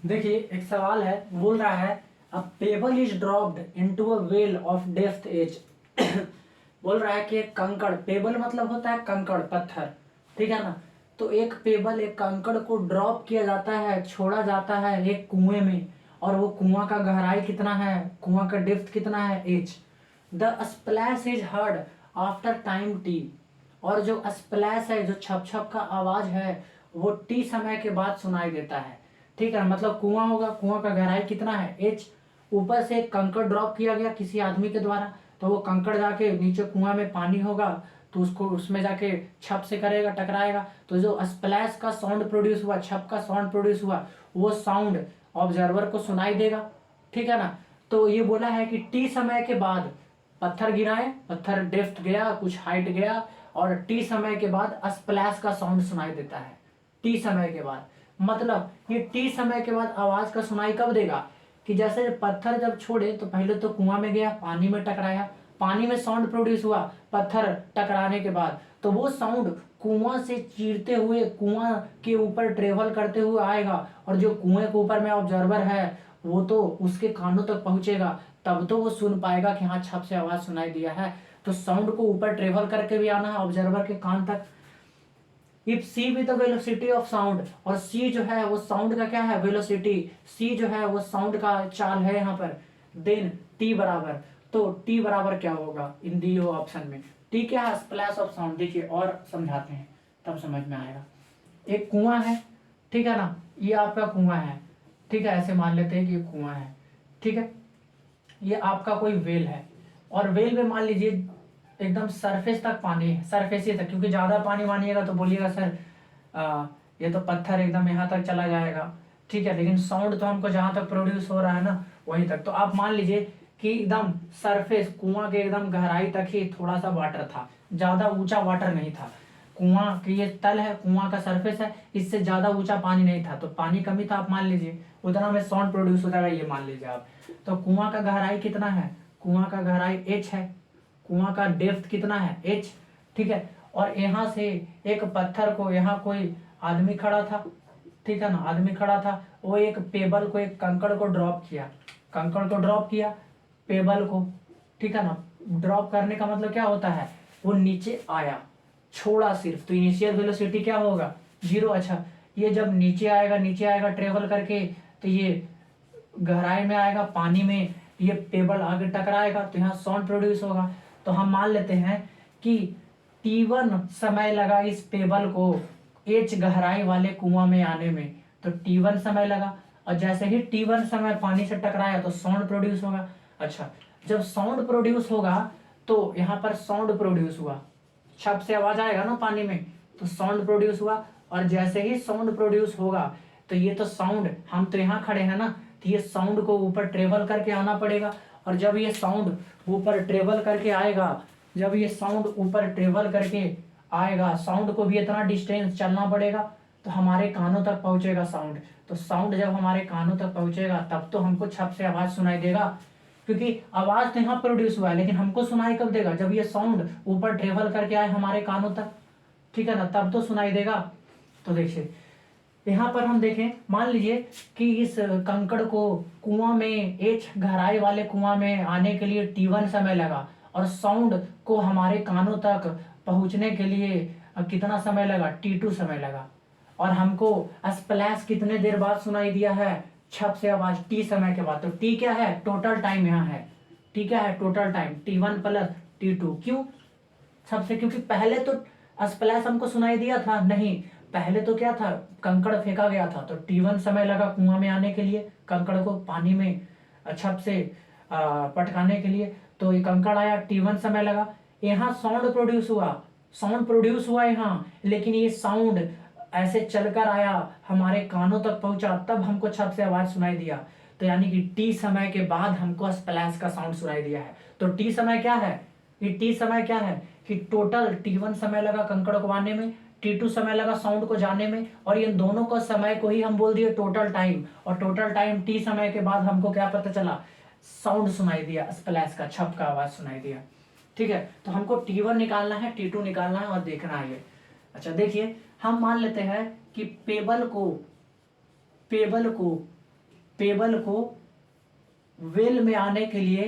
देखिए एक सवाल है, बोल रहा है a pebble is dropped into a well of depth H. बोल रहा है कि एक कंकड़, पेबल मतलब होता है कंकड़ पत्थर, ठीक है ना। तो एक पेबल, एक कंकड़ को ड्रॉप किया जाता है, छोड़ा जाता है एक कुएं में, और वो कुआं का गहराई कितना है, कुआं का डेप्थ कितना है, H. The splash is heard after time T. और जो स्प्लैश है, जो छप छप का आवाज है, वो टी समय के बाद सुनाई देता है, ठीक है। मतलब कुआं होगा, कुआं का गहराई कितना है, एच। ऊपर से एक कंकड़ ड्रॉप किया गया किसी आदमी के द्वारा, तो वो कंकड़ जाके नीचे कुआं में पानी होगा, तो उसको उसमें जाके छप से करेगा, टकराएगा, तो जो स्प्लैश का साउंड प्रोड्यूस हुआ, छप का साउंड प्रोड्यूस हुआ, वो साउंड ऑब्जर्वर को सुनाई देगा, ठीक है ना। तो ये बोला है कि टी समय के बाद पत्थर गिराए, पत्थर डेप्थ गया, कुछ हाइट गया, और टी समय के बाद स्प्लैश का साउंड सुनाई देता है, टी समय के बाद। मतलब ये टी समय के बाद आवाज का सुनाई कब देगा, कि जैसे पत्थर जब छोड़े तो पहले तो कुआं में गया, पानी में टकराया, पानी में साउंड प्रोड्यूस हुआ पत्थर टकराने के बाद, तो वो साउंड कुआं से चीरते हुए कुआं के ऊपर ट्रेवल करते हुए आएगा, और जो कुएं के ऊपर में ऑब्जर्वर है वो तो उसके कानों तक पहुंचेगा, तब तो वो सुन पाएगा कि हाँ छप से आवाज सुनाई दिया है। तो साउंड को ऊपर ट्रेवल करके भी आना है ऑब्जर्वर के कान तक। If c with the velocity of sound, और सी जो है वो साउंड का क्या है, वेलोसिटी, सी जो है वो साउंड का चाल है यहाँ पर, देन टी बराबर, तो टी बराबर क्या होगा इन दी ऑप्शन में, टी क्या है, स्प्लैश ऑफ साउंड। देखिए और समझाते हैं तब समझ में आएगा। एक कुआं है, ठीक है ना, ये आपका कुआं है, ठीक है, ऐसे मान लेते हैं कि ये कुआं है, ठीक है। ये आपका कोई वेल है, और वेल में मान लीजिए एकदम सरफेस तक पानी है, सरफेस ही तक, क्योंकि ज्यादा पानी मानिएगा तो बोलिएगा सर ये तो पत्थर एकदम यहाँ तक चला जाएगा, ठीक है, लेकिन साउंड तो हमको जहां तक प्रोड्यूस हो रहा है ना वहीं तक। तो आप मान लीजिए कि एकदम सरफेस, कुआं के एकदम गहराई तक ही थोड़ा सा वाटर था, ज्यादा ऊंचा वाटर नहीं था। कुआं की ये तल है, कुआं का सरफेस है, इससे ज्यादा ऊंचा पानी नहीं था, तो पानी कमी था, आप मान लीजिए उतना में साउंड प्रोड्यूस हो जाएगा, ये मान लीजिए आप। तो कुआं का गहराई कितना है, कुआं का गहराई एच है, कुआं का डेप्थ कितना है, एच, ठीक है। और यहाँ से एक पत्थर को, यहाँ कोई आदमी खड़ा था, ठीक है ना, आदमी खड़ा था, वो एक पेबल को, एक कंकड़ को ड्रॉप किया, कंकड़ को ड्रॉप किया, पेबल को, ठीक है ना। ड्रॉप करने का मतलब क्या होता है, वो नीचे आया, छोड़ा सिर्फ, तो इनिशियल वेलोसिटी क्या होगा, जीरो। अच्छा, ये जब नीचे आएगा, नीचे आएगा ट्रेवल करके, तो ये गहराई में आएगा, पानी में, ये पेबल आगे टकराएगा, तो यहाँ साउंड प्रोड्यूस होगा। तो हम मान लेते हैं कि T1 समय लगा इस पेबल को एच गहराई वाले कुआं में आने में, तो T1 समय लगा, और जैसे ही T1 समय पानी से टकराया तो साउंड प्रोड्यूस होगा। अच्छा, जब साउंड प्रोड्यूस होगा तो यहाँ पर साउंड प्रोड्यूस हुआ, छत से आवाज आएगा ना पानी में, तो साउंड प्रोड्यूस हुआ, और जैसे ही साउंड प्रोड्यूस होगा तो ये तो साउंड, हम तो यहाँ खड़े हैं ना, तो ये साउंड को ऊपर ट्रेवल करके आना पड़ेगा, और जब ये साउंड ऊपर ट्रेवल करके आएगा, जब ये साउंड ऊपर ट्रेवल करके आएगा, साउंड को भी इतना डिस्टेंस चलना पड़ेगा, तो हमारे कानों तक पहुंचेगा साउंड। तो साउंड जब हमारे कानों तक पहुंचेगा तब तो हमको छत से आवाज सुनाई देगा, क्योंकि आवाज तो यहाँ प्रोड्यूस हुआ है, लेकिन हमको सुनाई कब देगा, जब ये साउंड ऊपर ट्रेवल करके आए हमारे कानों तक, ठीक है ना, तब तो सुनाई देगा। तो देखिए यहाँ पर हम देखें, मान लीजिए कि इस कंकड़ को कुआं में, एच गहराई वाले कुआं में आने के लिए T1 समय लगा, और साउंड को हमारे कानों तक पहुंचने के लिए कितना समय लगा, T2 समय लगा, और हमको स्प्लैश कितने देर बाद सुनाई दिया है, छप से आवाज टी समय के बाद। तो टी क्या है, टोटल टाइम यहाँ है, टी क्या है, total time, T1 plus T2। क्यों सबसे, क्योंकि पहले तो स्प्लैश हमको सुनाई दिया था नहीं, पहले तो क्या था, कंकड़ फेंका गया था, तो T1 समय लगा कुआं में आने के लिए, कंकड़ को पानी में छप से पटकाने के लिए, तो ये कंकड़ आया, T1 समय लगा। यहाँ साउंड प्रोड्यूस हुआ, साउंड प्रोड्यूस हुआ यहाँ, लेकिन ये साउंड ऐसे चलकर आया, हमारे कानों तक पहुंचा, तब हमको छत से आवाज सुनाई दिया। तो यानी कि टी समय के बाद हमको स्प्लैश का साउंड सुनाई दिया है। तो टी समय क्या है, ये टी समय क्या है, कि टोटल T1 समय लगा कंकड़ को आने में, T2 समय लगा साउंड को जाने में, और इन दोनों का समय को ही हम बोल दिए टोटल टाइम, और टोटल टाइम टी समय के बाद हमको क्या पता चला, साउंड सुनाई दिया, स्प्लैश का, छप का आवाज सुनाई दिया, ठीक है। तो हमको T1 निकालना है, T2 निकालना है, और देखना है ये। अच्छा देखिए, हम मान लेते हैं कि पेबल को पेबल को वेल में आने के लिए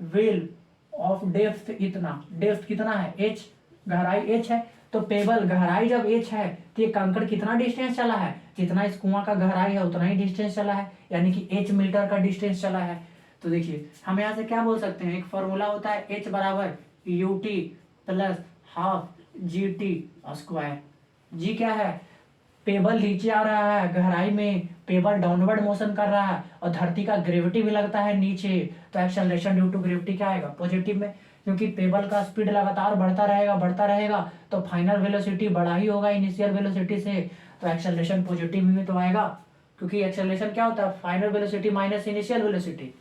वेल ऑफ डेप्थ इतना, डेप्थ कितना है h, गहराई h है, तो पेबल गहराई जब h है तो ये कंकड़ कितना डिस्टेंस चला है, जितना इस कुआं का गहराई है उतना ही डिस्टेंस चला है, यानी कि h मीटर का डिस्टेंस चला है। तो देखिए हम यहाँ से क्या बोल सकते हैं, एक फॉर्मूला होता है h बराबर ut plus half G T square. जी क्या है, पेबल नीचे आ रहा है गहराई में, पेबल डाउनवर्ड मोशन कर रहा है और धरती का ग्रेविटी भी लगता है नीचे, तो एक्सेलरेशन ड्यू टू ग्रेविटी क्या आएगा, पॉजिटिव में, क्योंकि पेबल का स्पीड लगातार बढ़ता रहेगा तो फाइनल वेलोसिटी बड़ा ही होगा इनिशियल वेलोसिटी से, तो एक्सेलरेशन पॉजिटिव में तो आएगा, क्योंकि एक्सेलरेशन क्या होता है, final velocity minus initial velocity,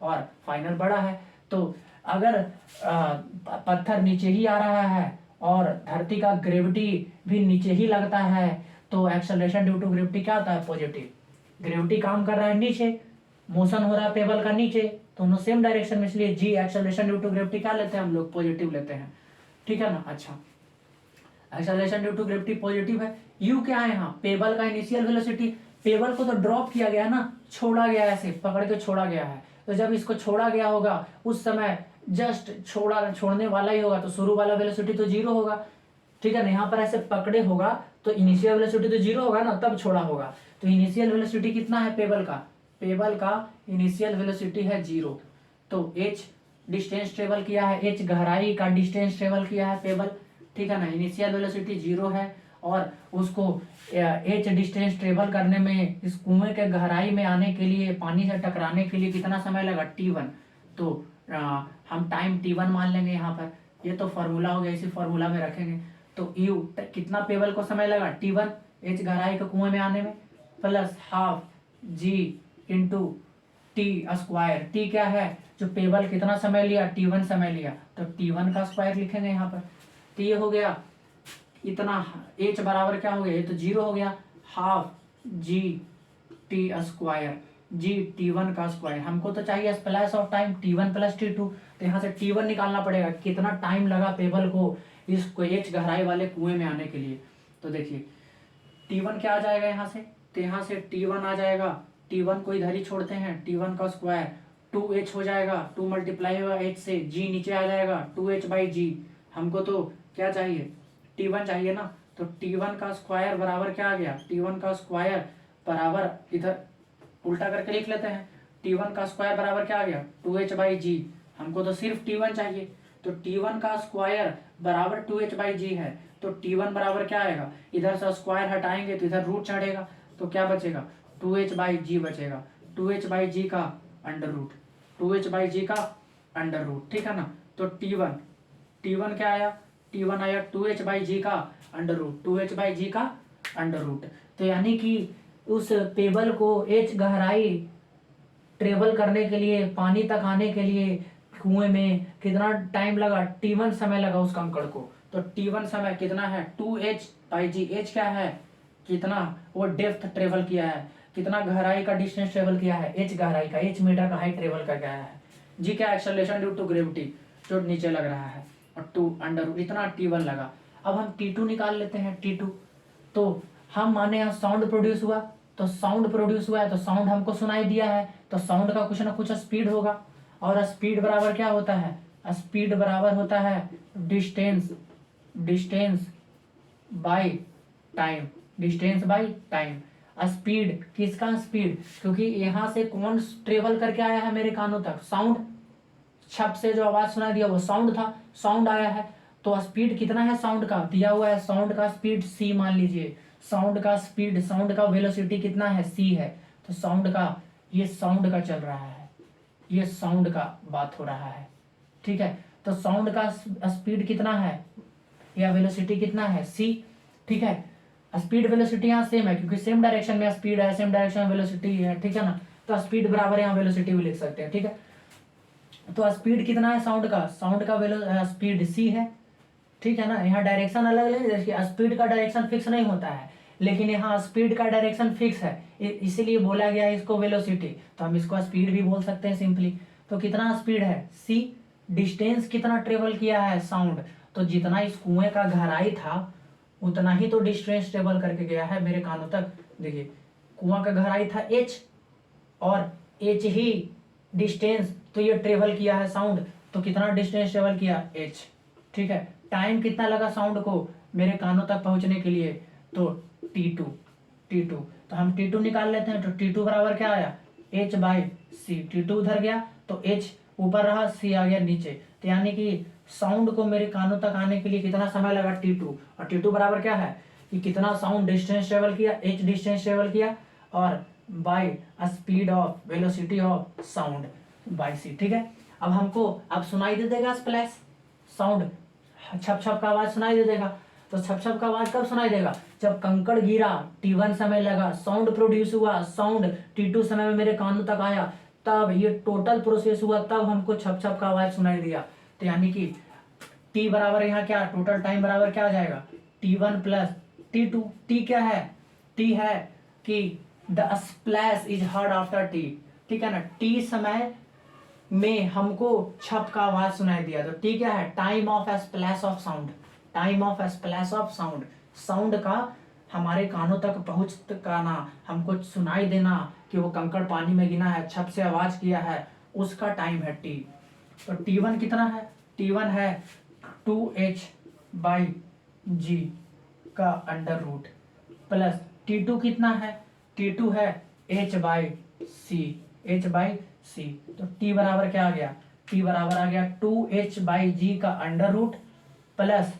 और फाइनल बड़ा है। तो अगर पत्थर नीचे ही आ रहा है और धरती का ग्रेविटी भी नीचे ही लगता है तो एक्सेलरेशन ड्यू टू ग्रेविटी क्या होता है, पॉजिटिव। ग्रेविटी काम कर रहा है नीचे, मोशन हो रहा है पेबल का नीचे, दोनों सेम डायरेक्शन में, इसलिए जी एक्सेलरेशन ड्यू टू ग्रेविटी क्या लेते हैं हम लोग, पॉजिटिव लेते हैं, ठीक है ना। अच्छा, acceleration due to gravity positive है। यू क्या है यहाँ, पेबल का इनिशियल वेलोसिटी, पेबल को तो ड्रॉप किया गया ना, छोड़ा गया, ऐसे पकड़ के छोड़ा गया है, तो जब इसको छोड़ा गया होगा उस समय जस्ट छोड़ने वाला ही होगा, तो शुरू वाला वेलोसिटी तो जीरो होगा, ठीक है ना। यहाँ पर ऐसे पकड़े होगा तो इनिशियल वेलोसिटी तो जीरो होगा ना, तब छोड़ा होगा, तो इनिशियल वेलोसिटी कितना है पेबल का, पेबल का इनिशियल वेलोसिटी है जीरो, तो h डिस्टेंस ट्रेवल किया है, h गहराई का डिस्टेंस ट्रेवल किया है पेबल, ठीक है ना, इनिशियल वेलोसिटी जीरो है, और उसको h डिस्टेंस ट्रेवल करने में, इस कुएं के गहराई में आने के लिए, पानी से टकराने के लिए कितना समय लगा, t1, तो हम टाइम t1 मान लेंगे यहाँ पर, ये तो फॉर्मूला हो गया, इसी फॉर्मूला में रखेंगे, तो यू कितना पेबल को समय लगा, t1, h गहराई के कुएं में आने में, प्लस हाफ जी इंटू टी स्क्वायर, टी क्या है, जो पेबल कितना समय लिया, t1 समय लिया, तो t1 का स्क्वायर लिखेंगे यहाँ पर, तो ये हो गया इतना, h बराबर क्या हो गया, ये तो जीरो हो गया, हाफ जी टी स्क्वायर, जी t1 का स्क्वायर, हमको तो चाहिए splash of time t1 plus t2, तो यहाँ से t1 निकालना पड़ेगा, कितना टाइम लगा पेबल को इस h गहराई वाले कुएं में आने के लिए। तो देखिए t1 क्या आ जाएगा यहाँ से, तो यहाँ से t1 आ जाएगा, t1 को इधर ही छोड़ते हैं, t1 का स्क्वायर 2h हो जाएगा, 2 मल्टीप्लाई होगा h से, g नीचे आ जाएगा 2h बाई जी, हमको तो क्या चाहिए, t1 चाहिए ना, तो t1 का स्क्वायर बराबर क्या आ गया, t1 का स्क्वायर बराबर, इधर उल्टा करके लिख लेते हैं, t1 का स्क्वायर बराबर क्या आ गया, 2h बाई जी, हमको तो सिर्फ t1 चाहिए, तो t1 का स्क्वायर बराबर 2h बाई जी है, तो t1 बराबर क्या आएगा, इधर से स्क्वायर हटाएंगे तो इधर रूट चढ़ेगा, तो क्या बचेगा, 2h बाई जी बचेगा, 2h बाई जी का under root, 2h by g का अंडर रूट, ठीक है ना। तो t1 क्या आया, t1 आया 2h बाई जी का under root, 2h by g का अंडर रूट, तो यानी कि उस पेबल को h गहराई ट्रेवल करने के लिए, पानी तक आने के लिए कुएं में कितना टाइम लगा, t1 समय लगा उस कंकड़ को, तो t1 समय कितना है, 2h बाई जी, h क्या है, कितना वो डेप्थ ट्रेवल किया है, कितना गहराई का डिस्टेंस ट्रेवल किया है, h गहराई का, h मीटर का हाइट ट्रेवल कर गया है, जी क्या एक्सेलरेशन ड्यू टू ग्रेविटी जो नीचे लग रहा है, और 2 अंडर इतना t1 लगा। अब हम t2 निकाल लेते हैं, t2, तो हम माने यहाँ साउंड प्रोड्यूस हुआ, तो साउंड प्रोड्यूस हुआ है तो साउंड हमको सुनाई दिया है, तो साउंड का कुछ ना कुछ स्पीड होगा, और स्पीड बराबर क्या होता है, स्पीड बराबर होता है distance by time, distance by time. Speed किसका, स्पीड क्योंकि यहाँ से कौन ट्रेवल करके आया है मेरे कानों तक, साउंड, छप से जो आवाज सुनाई दिया वो साउंड था, साउंड आया है, तो स्पीड कितना है साउंड का, दिया हुआ है साउंड का स्पीड c मान लीजिए, साउंड का स्पीड, साउंड का वेलोसिटी कितना है, c है, तो साउंड का, ये साउंड का चल रहा है, ये साउंड का बात हो रहा है, ठीक है, तो साउंड का स्पीड कितना है या वेलोसिटी कितना है, c, ठीक है। स्पीड वेलोसिटी यहाँ सेम है क्योंकि सेम डायरेक्शन में स्पीड है, सेम डायरेक्शन में वेलोसिटी है, ठीक है ना, तो स्पीड बराबर यहाँ वेलोसिटी भी लिख सकते हैं, ठीक है। तो स्पीड कितना है साउंड का, साउंड का स्पीड c है, ठीक है ना। यहाँ डायरेक्शन अलग अलग, देखिए स्पीड का डायरेक्शन फिक्स नहीं होता है, लेकिन यहाँ स्पीड का डायरेक्शन फिक्स है, इसीलिए बोला गया है इसको वेलोसिटी, तो हम इसको स्पीड भी बोल सकते हैं सिंपली। तो कितना स्पीड है c, डिस्टेंस कितना ट्रेवल किया है साउंड, तो जितना इस कुएं का गहराई था उतना ही तो डिस्टेंस ट्रेवल करके गया है मेरे कानों तक। देखिए कुआं का गहराई था h, और एच ही डिस्टेंस, तो ये ट्रेवल किया है साउंड, तो कितना डिस्टेंस ट्रेवल किया, एच। ठीक है, टाइम कितना लगा साउंड को मेरे कानों तक पहुंचने के लिए, तो T2। T2 तो हम T2 निकाल लेते हैं, तो T2 बराबर क्या आया, H बाई सी। T2 उधर गया तो H ऊपर रहा, C आ गया नीचे, तो यानी कि साउंड को मेरे कानों तक आने के लिए कितना समय लगा, T2। और T2 बराबर क्या है कि कितना साउंड डिस्टेंस ट्रेवल किया, H डिस्टेंस ट्रेवल किया, और by speed of velocity of sound by c. ठीक है, अब हमको अब सुनाई दे देगा स्प्लैश साउंड, छप छप का आवाज सुनाई दे देगा। तो छप छप का आवाज कब सुनाई देगा, जब कंकड़ गिरा, T1 समय लगा, साउंड प्रोड्यूस हुआ, साउंड T2 समय में मेरे कानों तक आया, तब ये टोटल प्रोसेस हुआ, तब हमको छप छप का आवाज सुनाई दिया। तो यानी कि T बराबर यहाँ क्या, टोटल टाइम बराबर क्या आ जाएगा, T1 प्लस T2। T क्या है, T है कि the splash is heard after T। ठीक है ना, T समय में हमको छप का आवाज सुनाई दिया, तो T क्या है, time of splash of sound. Time of splash of sound, sound का हमारे कानों तक पहुंचना, हमको सुनाई देना कि वो कंकड़ पानी में गिना है, छप से आवाज किया है, उसका टाइम है T। तो T1 कितना है, T1 है 2H बाई जी का अंडर रूट, प्लस T2 कितना है, T2 है H by c, H by c. तो T बराबर क्या आ गया, T बराबर आ गया 2H बाई जी का under root plus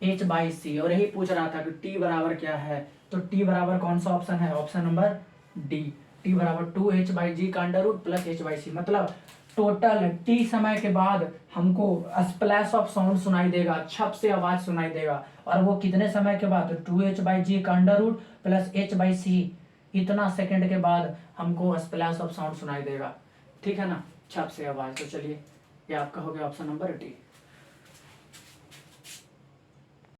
H by c. और यही पूछ रहा था कि T बराबर क्या है, तो T बराबर कौन सा ऑप्शन है, ऑप्शन नंबर डी। T बराबर 2H बाई जी का under root plus H by c, मतलब टोटल T समय के बाद हमको स्प्लैश ऑफ साउंड सुनाई देगा, छप से आवाज सुनाई देगा, और वो कितने समय के बाद, तो 2H बाई जी का under root plus H by c, इतना सेकंड के बाद हमको स्प्लैश ऑफ साउंड सुनाई देगा। ठीक है ना, छप से आवाज। तो चलिए, ये आपका हो गया ऑप्शन नंबर डी।